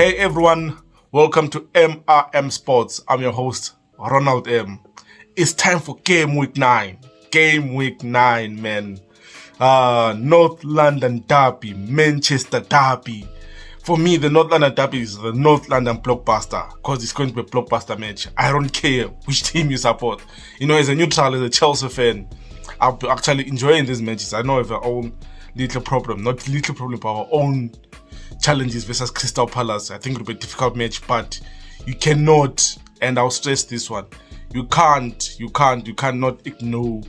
Hey everyone, welcome to MRM Sports. I'm your host, Ronald M. It's time for Game Week 9. Game Week 9, man. North London Derby, Manchester Derby. For me, the North London Derby is the North London blockbuster because it's going to be a blockbuster match. I don't care which team you support. You know, as a neutral, as a Chelsea fan, I'll be actually enjoying these matches. I know we have our own little problem, not little problem, but our own challenges versus Crystal Palace. I think it'll be a difficult match, but you cannot, and I'll stress this one, you cannot ignore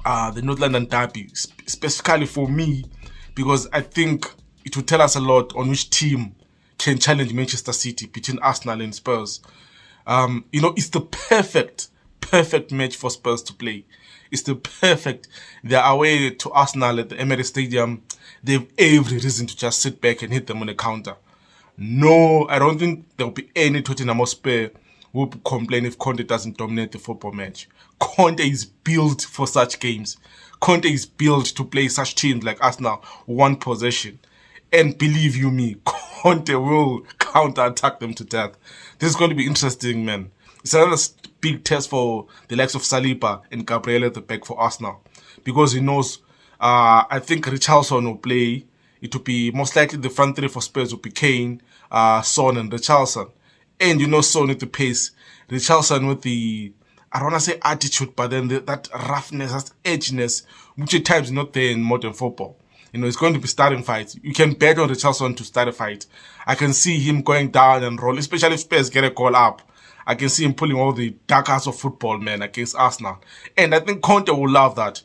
the North London Derby, specifically for me, because I think it will tell us a lot on which team can challenge Manchester City between Arsenal and Spurs. It's the perfect match for Spurs to play. It's they're away to Arsenal at the Emirates Stadium. They have every reason to just sit back and hit them on a counter. No, I don't think there will be any Tottenham Hotspur who will complain if Conte doesn't dominate the football match. Conte is built for such games. Conte is built to play such teams like Arsenal, one possession. And believe you me, Conte will counter-attack them to death. This is going to be interesting, man. It's another big test for the likes of Saliba and Gabriel at the back for Arsenal. Because he knows, I think Richarlison will play. It will be most likely the front three for Spurs will be Kane, Son and Richarlison. And you know Son with the pace. Richarlison with the, I don't want to say attitude, but then that roughness, that edginess, which at times is not there in modern football. You know, it's going to be starting fights. You can bet on Richarlison to start a fight. I can see him going down and roll, especially if Spurs get a call up. I can see him pulling all the dark arts of football, man, against Arsenal. And I think Conte will love that.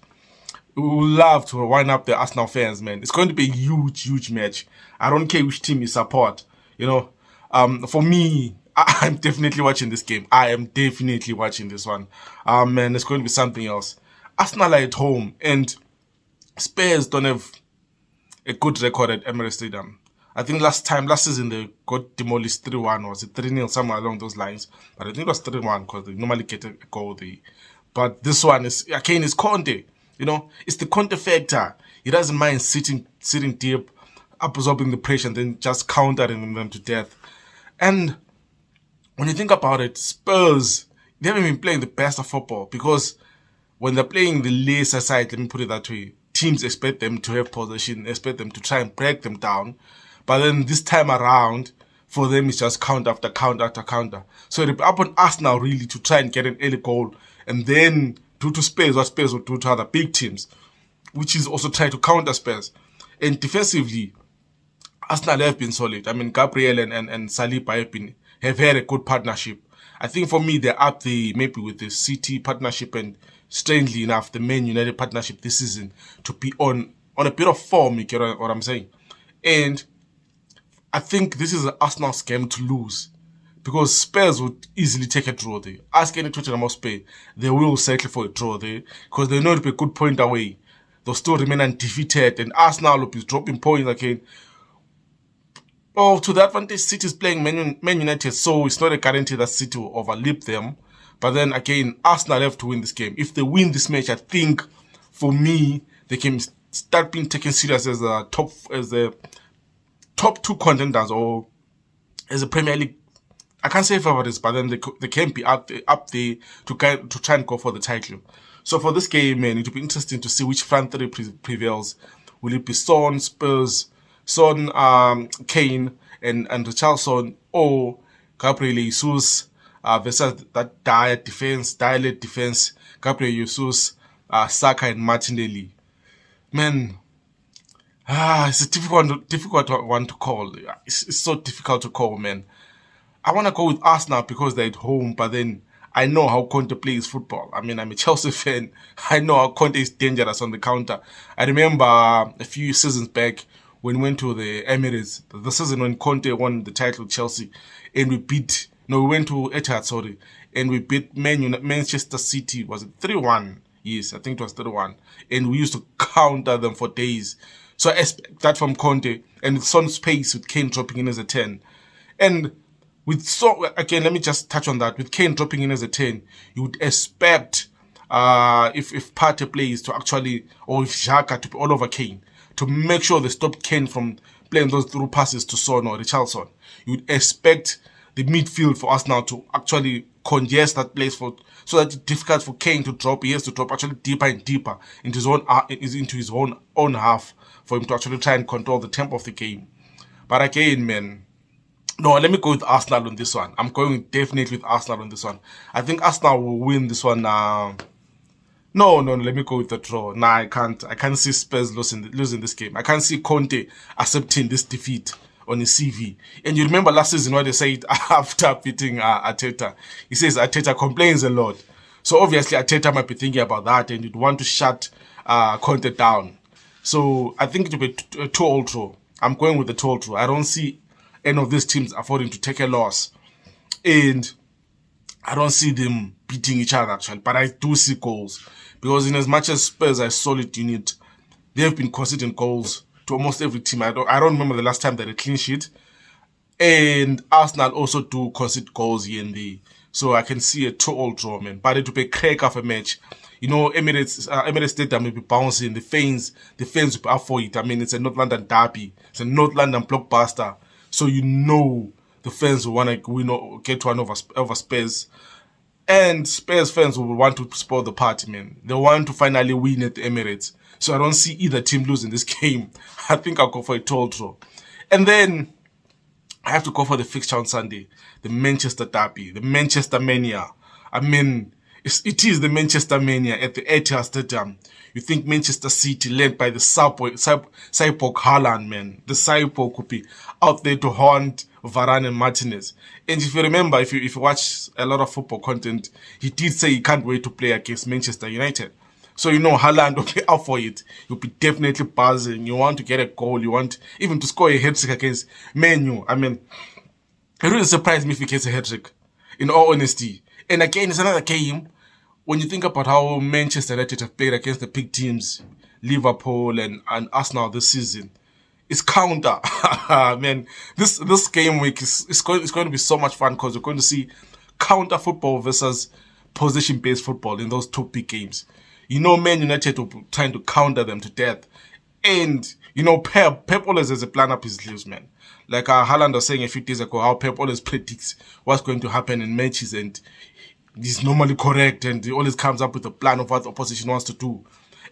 He will love to wind up the Arsenal fans, man. It's going to be a huge match. I don't care which team you support. You know, for me, I'm definitely watching this game. I am definitely watching this one. Man, it's going to be something else. Arsenal are at home, and Spurs don't have a good record at Emirates Stadium. I think last season they got demolished 3-1, or was it 3-0, somewhere along those lines. But I think it was 3-1 because they normally get a goal there. But this one is, again, it's Conte. You know, it's the Conte factor. He doesn't mind sitting deep, absorbing the pressure, and then just countering them to death. And when you think about it, Spurs, they haven't been playing the best of football because when they're playing the lesser side, let me put it that way, teams expect them to have possession, expect them to try and break them down. But then this time around, for them, it's just counter after counter after counter. So it'll be up on Arsenal really to try and get an early goal and then do to Spurs what Spurs will do to other big teams, which is also try to counter Spurs. And defensively, Arsenal have been solid. I mean, Gabriel and Saliba have had a good partnership. I think for me, they're up there maybe with the City partnership and, strangely enough, the Man United partnership this season to be on a bit of form, you get what I'm saying. And I think this is Arsenal's game to lose because Spurs would easily take a draw there. Ask any Tottenham Hotspur, they will settle for a draw there because they know it'll be a good point away. They'll still remain undefeated, and Arsenal will be dropping points again. Oh, to the advantage, City is playing Man United, so it's not a guarantee that City will overleap them. But then again, Arsenal have to win this game. If they win this match, I think for me they can start being taken serious as the top two contenders, or as a Premier League, I can't say favorites, but then they can be up there to try and go for the title. So for this game, man, it will be interesting to see which front three prevails. Will it be Son, Spurs, Kane, and Richarlison, or Gabriel Jesus versus that dire defense, Gabriel Jesus, Saka and Martinelli. Man, it's a difficult one to call. It's so difficult to call, man. I want to go with Arsenal because they're at home, but then I know how Conte plays football. I mean, I'm a Chelsea fan. I know how Conte is dangerous on the counter. I remember a few seasons back when we went to the Emirates, the season when Conte won the title with Chelsea, and we went to Etihad, and we beat Manchester City, was it 3-1? Yes, I think it was 3-1. And we used to counter them for days. So I expect that from Conte, and with Son's pace, with Kane dropping in as a 10. And with again, let me just touch on that. With Kane dropping in as a 10, you would expect if Partey plays to actually, or if Xhaka to be all over Kane, to make sure they stop Kane from playing those through passes to Son or Richarlison. You'd expect the midfield for us now to actually congest that place so that it's difficult for Kane to drop. He has to drop actually deeper and deeper into his own half for him to actually try and control the tempo of the game. But again, man, no, let me go with Arsenal on this one. I'm going definitely with Arsenal on this one. I think Arsenal will win this one. No, let me go with the draw. Nah, I can't. I can't see Spurs losing this game. I can't see Conte accepting this defeat on his CV. And you remember last season what they said after beating Arteta. He says Arteta complains a lot. So obviously Arteta might be thinking about that and you'd want to shut Conte down. So I think it will be a 2-all draw. I'm going with the 2-all draw. I don't see any of these teams affording to take a loss. And I don't see them beating each other actually. But I do see goals. Because in as much as Spurs are a solid unit, they've been conceding goals to almost every team. I don't remember the last time they had a clean sheet. And Arsenal also do concede goals here and there. So I can see a 2-all draw, man. But it will be a crack of a match. You know, Emirates Stadium will be bouncing. The fans will be up for it. I mean, it's a North London derby. It's a North London blockbuster. So you know the fans will want to win or get one over Spurs. And Spurs fans will want to spoil the party, man. They want to finally win at the Emirates. So I don't see either team losing this game. I think I'll go for a 2-all draw. And then I have to go for the fixture on Sunday. The Manchester Derby. The Manchester Mania. I mean, it is the Manchester Mania at the Etihad Stadium. You think Manchester City led by the cyborg Haaland, man. The cyborg could be out there to haunt Varane and Martinez. And if you remember, if you watch a lot of football content, he did say he can't wait to play against Manchester United. So you know Haaland will be out for it. You'll be definitely buzzing. You want to get a goal. You want even to score a hat-trick against Man U. I mean, it really surprised me if he gets a hat-trick, in all honesty. And again, it's another game. When you think about how Manchester United have played against the big teams, Liverpool and Arsenal this season, it's counter. Man, this game week is going to be so much fun because we're going to see counter football versus possession-based football in those two big games. You know, Man United will be trying to counter them to death. And, you know, Pep always has a plan up his sleeves, man. Like Haaland was saying a few days ago, how Pep always predicts what's going to happen in matches and he's normally correct and he always comes up with a plan of what the opposition wants to do.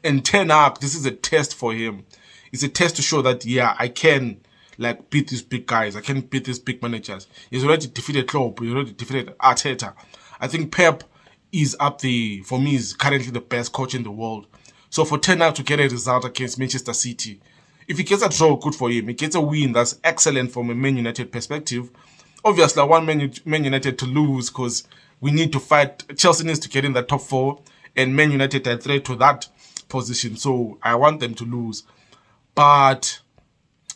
And Ten Hag, this is a test for him. It's a test to show that, yeah, I can, like, beat these big guys. I can beat these big managers. He's already defeated Klopp. He's already defeated Arteta. I think Pep is up there, for me, is currently the best coach in the world. So for Ten Hag to get a result against Manchester City, if he gets a draw, good for him. He gets a win, that's excellent from a Man United perspective. Obviously, I want Man United to lose because we need to fight. Chelsea needs to get in the top 4 and Man United are a threat to that position. So I want them to lose. But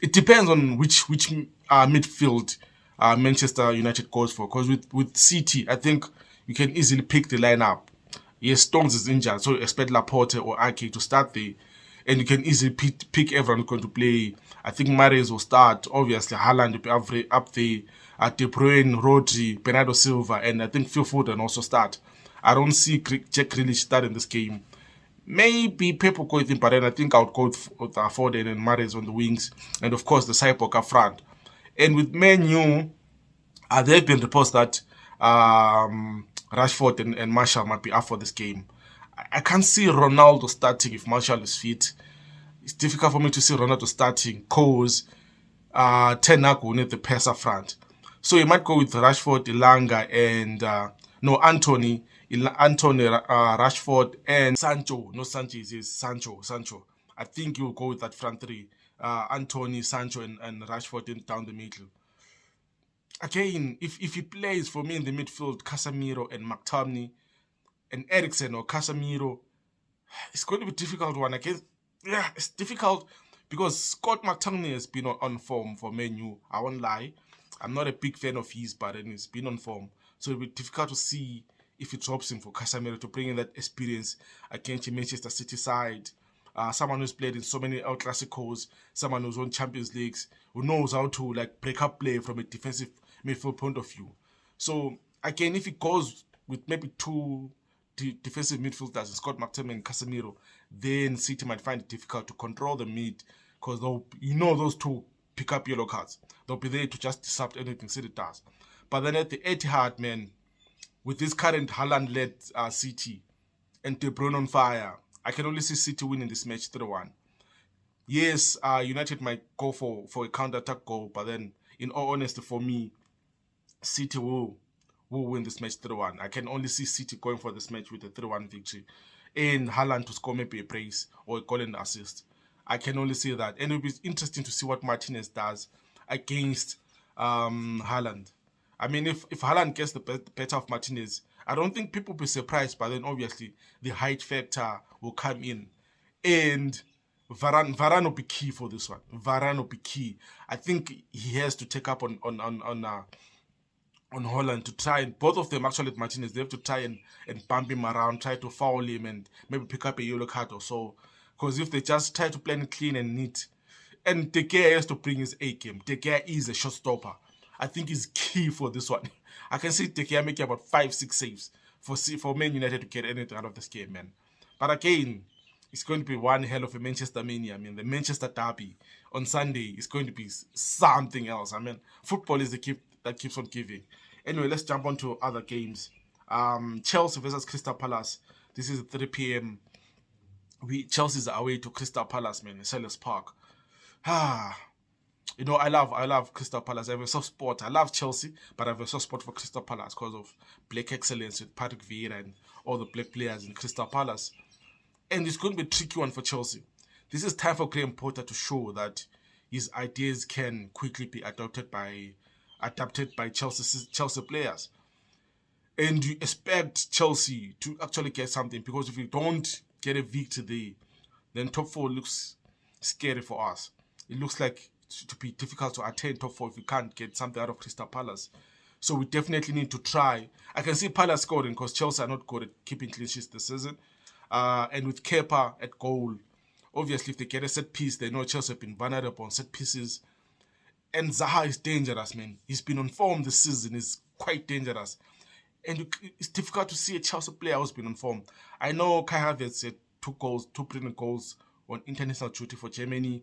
it depends on which midfield Manchester United goes for. Because with City, I think you can easily pick the lineup. Yes, Stones is injured, so expect Laporte or Ake to start there. And you can easily pick everyone who's going to play. I think Mahrez will start. Obviously, Haaland will be up there. De Bruyne, Rodri, Bernardo Silva, and I think Phil Foden also start. I don't see Jack Grealish starting this game. Maybe Pep will go with him, but then I think I would go with Foden and Mahrez on the wings. And of course, the cyborg up front. And with Man U, there have been reports that Rashford and Martial might be up for this game. I can't see Ronaldo starting if Martial is fit. It's difficult for me to see Ronaldo starting because Ten Hag will need the pass up front. So you might go with Rashford, Elanga, and Anthony, Rashford, and Sancho. No, Sanchez is Sancho. I think you'll go with that front three. Anthony, Sancho, and Rashford in down the middle. Again, if he plays for me in the midfield, Casemiro and McTominay and Eriksen or Casemiro, it's going to be a difficult one. Yeah, it's difficult because Scott McTominay has been on form for Man U. I won't lie. I'm not a big fan of his, but he's been on form. So it'll be difficult to see if it drops him for Casemiro to bring in that experience against the Manchester City side. Someone who's played in so many El Clasicos, someone who's won Champions Leagues, who knows how to like break up play from a defensive midfield point of view. So again, if it goes with maybe two defensive midfielders, Scott McTominay and Casemiro, then City might find it difficult to control the mid because those two pick up yellow cards. They'll be there to just disrupt anything City does. But then at the Etihad, man, with this current Haaland-led City and De Bruyne on fire, I can only see City winning this match 3-1. Yes, United might go for a counter-attack goal, but then, in all honesty, for me, City will win this match 3-1. I can only see City going for this match with a 3-1 victory. And Haaland to score maybe a brace or a goal and assist. I can only see that. And it'll be interesting to see what Martinez does against Haaland. I mean, if Haaland gets the better of Martinez, I don't think people will be surprised, but then obviously the height factor will come in. And Varane will be key for this one. Varane will be key. I think he has to take up on Holland to try, and both of them actually at Martinez, they have to try and bump him around, try to foul him and maybe pick up a yellow card or so. Because if they just try to play it clean and neat, and De Gea has to bring his A game. De Gea is a shot stopper. I think he's key for this one. I can see De Gea making about 5-6 saves for Man United to get anything out of this game, man. But again, it's going to be one hell of a Manchester Mania. I mean, the Manchester Derby on Sunday is going to be something else. I mean, football is the gift that keeps on giving. Anyway, let's jump on to other games. Chelsea versus Crystal Palace. This is at 3 p.m. Chelsea's away to Crystal Palace, man, in Selhurst Park. You know, I love Crystal Palace. I have a soft spot. I love Chelsea, but I have a soft spot for Crystal Palace because of black excellence with Patrick Vieira and all the black players in Crystal Palace. And it's going to be a tricky one for Chelsea. This is time for Graham Potter to show that his ideas can quickly be adopted by Chelsea players. And you expect Chelsea to actually get something, because if you don't get a victory there, then top 4 looks scary for us. It looks like to be difficult to attain top 4 if we can't get something out of Crystal Palace. So we definitely need to try. I can see Palace scoring because Chelsea are not good at keeping clean sheets this season. And with Kepa at goal, obviously if they get a set piece, they know Chelsea have been vulnerable on set pieces. And Zaha is dangerous, man. He's been on form this season. He's quite dangerous. And it's difficult to see a Chelsea player who's been on form. I know Kai Havertz had 2 brilliant goals on international duty for Germany.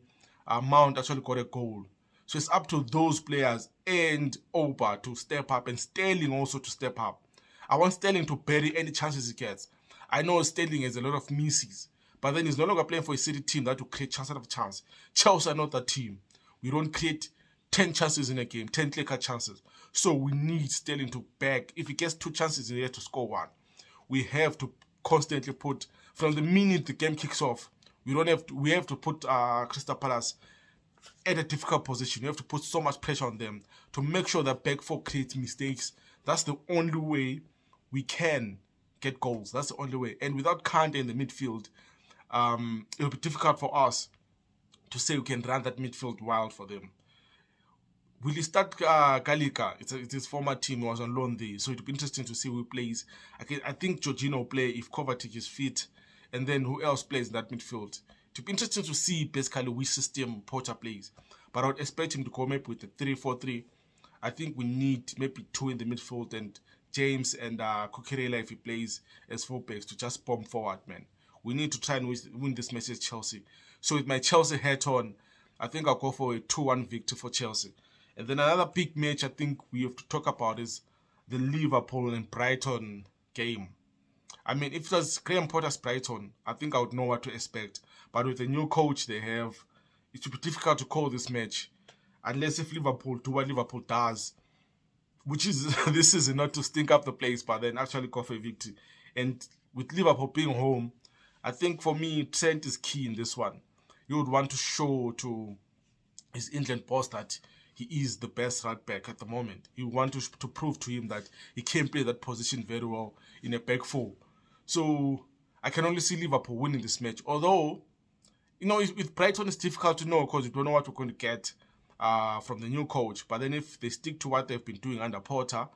Mount actually got a goal. So it's up to those players and Oba to step up, and Sterling also to step up. I want Sterling to bury any chances he gets. I know Sterling has a lot of misses, but then he's no longer playing for a City team that will create chance out of chance. Chelsea are not that team. We don't create 10 chances in a game, 10 clear-cut chances. So we need Sterling to back. If he gets 2 chances in there to score 1, we have to constantly put, from the minute the game kicks off, we have to put Crystal Palace at a difficult position. We have to put so much pressure on them to make sure that back 4 creates mistakes. That's the only way we can get goals. That's the only way. And without Kante in the midfield, it'll be difficult for us to say we can run that midfield wild for them. Will he start Gallica? It's his former team. He was on loan there. So it'll be interesting to see who plays. I think Jorginho will play if Kovacic is fit. And then who else plays in that midfield? It'll be interesting to see basically which system Potter plays. But I would expect him to go maybe with a 3-4-3. I think we need maybe 2 in the midfield and James and Cucurella, if he plays as fullbacks, to just bomb forward, man. We need to try and win this match as Chelsea. So with my Chelsea hat on, I think I'll go for a 2-1 victory for Chelsea. And then another big match I think we have to talk about is the Liverpool and Brighton game. I mean, if it was Graham Potter's Brighton, I think I would know what to expect. But with the new coach they have, it would be difficult to call this match. Unless if Liverpool do what Liverpool does, which is this season, not to stink up the place, but then actually go for a victory. And with Liverpool being home, I think for me, Trent is key in this one. You would want to show to his England boss that he is the best right back at the moment. You want to prove to him that he can play that position very well in a back 4. So I can only see Liverpool winning this match. Although, you know, with Brighton it's difficult to know because you don't know what we're going to get from the new coach. But then if they stick to what they've been doing under Potter,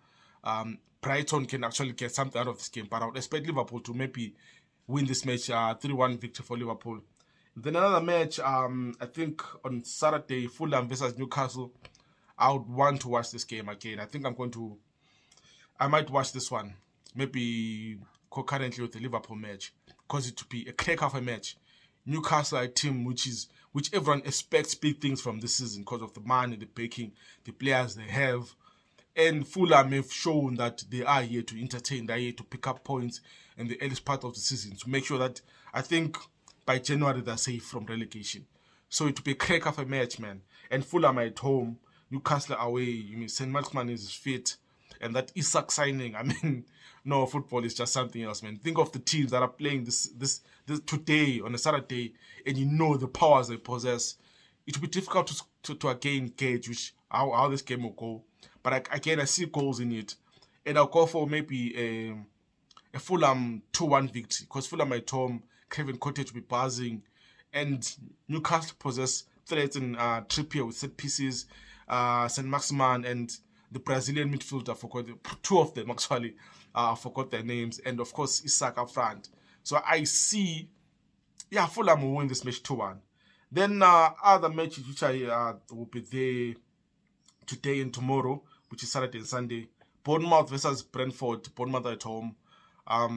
Brighton can actually get something out of this game. But I would expect Liverpool to maybe win this match, 3-1 victory for Liverpool. Then another match, I think on Saturday, Fulham versus Newcastle. I would want to watch this game again. I think I might watch this one, maybe concurrently with the Liverpool match, because it would be a crack of a match. Newcastle are a team which everyone expects big things from this season because of the money, the backing, the players they have. And Fulham have shown that they are here to entertain, they are here to pick up points in the earliest part of the season to make sure that, I think, by January they're safe from relegation. So it will be a crack of a match, man. And Fulham at home, Newcastle away. You mean St. Maximin is fit, and that Isak signing. I mean, no, football is just something else, man. Think of the teams that are playing this today on a Saturday, and you know the powers they possess. It will be difficult to again gauge how this game will go. But again, I see goals in it, and I'll go for maybe a Fulham 2-1 victory because Fulham at home, Kevin Cottage will be buzzing, and Newcastle possess threats in Trippier with set pieces, St. Maximin and the Brazilian midfielder. I forgot two of them actually. I forgot their names, and of course Isak up front. So I see, Fulham will win this match 2-1. Then other matches which will be there today and tomorrow, which is Saturday and Sunday. Bournemouth versus Brentford. Bournemouth at home. I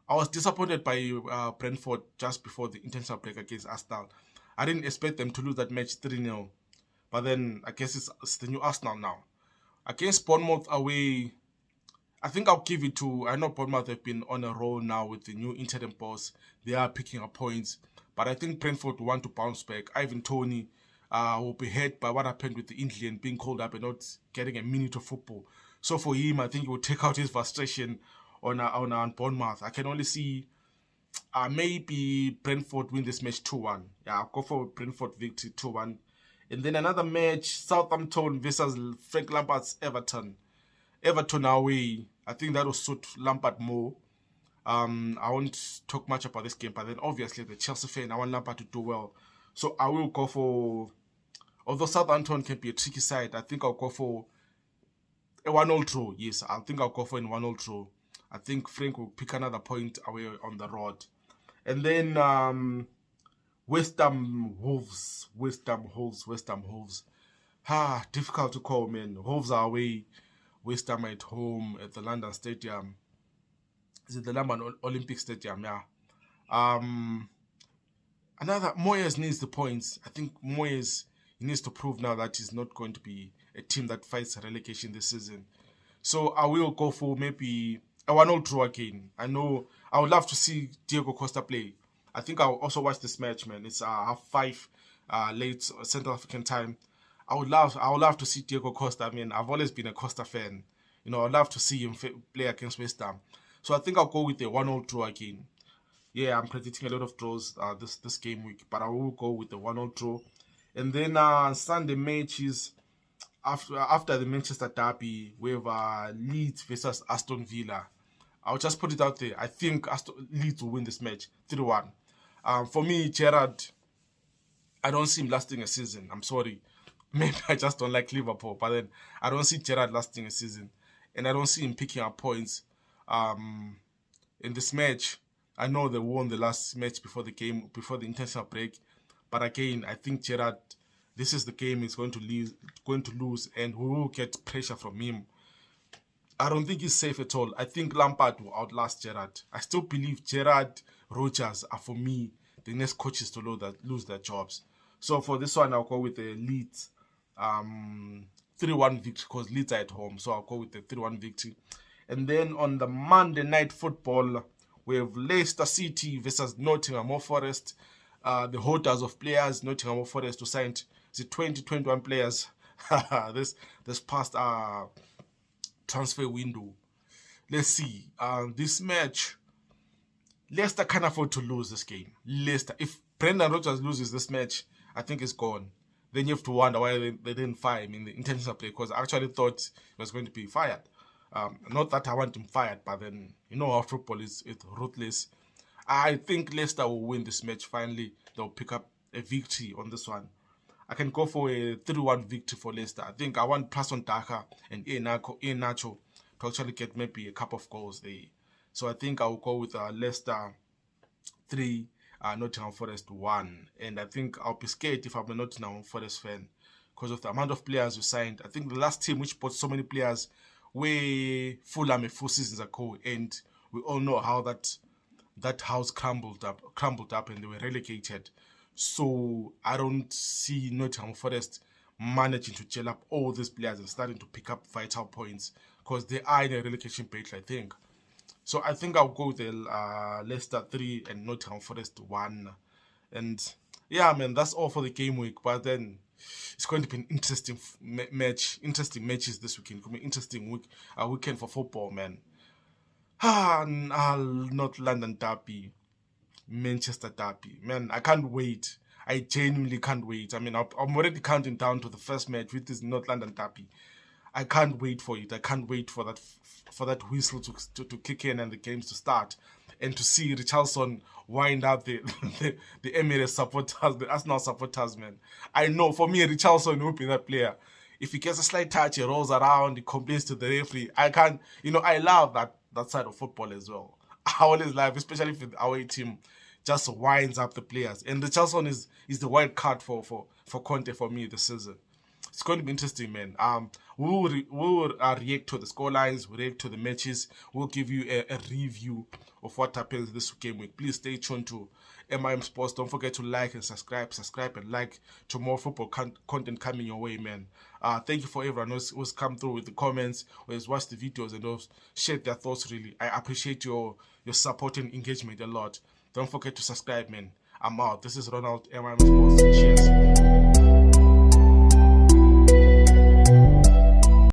was disappointed by Brentford just before the international break against Arsenal. I didn't expect them to lose that match 3-0. But then I guess it's the new Arsenal now. Against Bournemouth away, I think I'll give it to... I know Bournemouth have been on a roll now with the new interim boss. They are picking up points. But I think Brentford want to bounce back. Ivan Toney will be hurt by what happened with the Indian being called up and not getting a minute of football. So for him, I think he will take out his frustration on Bournemouth. I can only see maybe Brentford win this match 2-1. Yeah, I'll go for Brentford victory 2-1. And then another match, Southampton versus Frank Lampard's Everton. Everton away. I think that will suit Lampard more. I won't talk much about this game, but then obviously the Chelsea fan, I want Lampard to do well. So I will go for, although Southampton can be a tricky side, I think I'll go for a 1-0 draw. Yes, I think I'll go for a 1-0 draw. I think Frank will pick another point away on the road. And then West Ham Wolves. Difficult to call, man. Wolves are away. West Ham at home at the London Stadium. Is it the London Olympic Stadium? Yeah. Another, Moyes needs the points. I think Moyes needs to prove now that he's not going to be a team that fights relegation this season. So I will go for maybe a 1-0 draw again. I know I would love to see Diego Costa play. I think I'll also watch this match, man. It's 5:30 late Central African time. I would love to see Diego Costa. I mean, I've always been a Costa fan. You know, I'd love to see him play against West Ham. So I think I'll go with a 1-0 draw again. Yeah, I'm predicting a lot of draws this game week, but I will go with the 1-0 draw. And then Sunday matches after the Manchester derby, we have Leeds versus Aston Villa. I'll just put it out there. I think Leeds will win this match 3-1. For me, Gerrard, I don't see him lasting a season. I'm sorry. Maybe I just don't like Liverpool, but then I don't see Gerrard lasting a season. And I don't see him picking up points in this match. I know they won the last match before the international break. But again, I think Gerrard, this is the game he's going to lose, and we will get pressure from him. I don't think he's safe at all. I think Lampard will outlast Gerrard. I still believe Gerrard, Rodgers are, for me, the next coaches to lose their jobs. So for this one, I'll go with the Leeds 3-1 victory because Leeds are at home. So I'll go with the 3-1 victory. And then on the Monday Night Football, we have Leicester City versus Nottingham Forest. The holders of players, Nottingham Forest, who signed the 2021 players this past transfer window. Let's see. This match, Leicester can't afford to lose this game. Leicester, if Brendan Rodgers loses this match, I think it's gone. Then you have to wonder why they didn't fire him in the international play, because I actually thought he was going to be fired. Not that I want him fired, but then you know how football is, it's ruthless. I think Leicester will win this match. Finally, they'll pick up a victory on this one. I can go for a 3-1 victory for Leicester. I think I want Passon Daka and Ian Nacho to actually get maybe a couple of goals there. So I think I will go with Leicester 3, Nottingham Forest 1. And I think I'll be scared if I'm a Nottingham Forest fan because of the amount of players we signed. I think the last team which bought so many players were Fulham a few seasons ago, and we all know how that that house crumbled up and they were relegated. So I don't see Nottingham Forest managing to gel up all these players and starting to pick up vital points, because they are in a relegation battle, I think. So I think I'll go there, Leicester 3 and Nottingham Forest 1. And yeah, man, that's all for the game week. But then it's going to be an interesting interesting matches this weekend. It's going to be an interesting weekend for football, man. Not London derby, Manchester derby. Man, I can't wait. I genuinely can't wait. I mean, I'm already counting down to the first match, which is North London derby. I can't wait for it. I can't wait for that whistle to kick in and the games to start, and to see Richarlison wind up the Emirates supporters, the Arsenal supporters, man. I know for me, Richarlison will be that player. If he gets a slight touch, he rolls around, he complains to the referee. I love that side of football as well. I always love, especially if the away team just winds up the players. And Richarlison is the wild card for Conte for me this season. It's going to be interesting, man. We will react to the scorelines, we'll react to the matches. We'll give you a review of what happens this game week. Please stay tuned to MIM Sports. Don't forget to like and subscribe and like to more football content coming your way, man. Thank you for everyone who's come through with the comments, who's watched the videos and who's shared their thoughts. Really, I appreciate your support and engagement a lot. Don't forget to subscribe, man. I'm out. This is Ronald, MIM Sports. Cheers.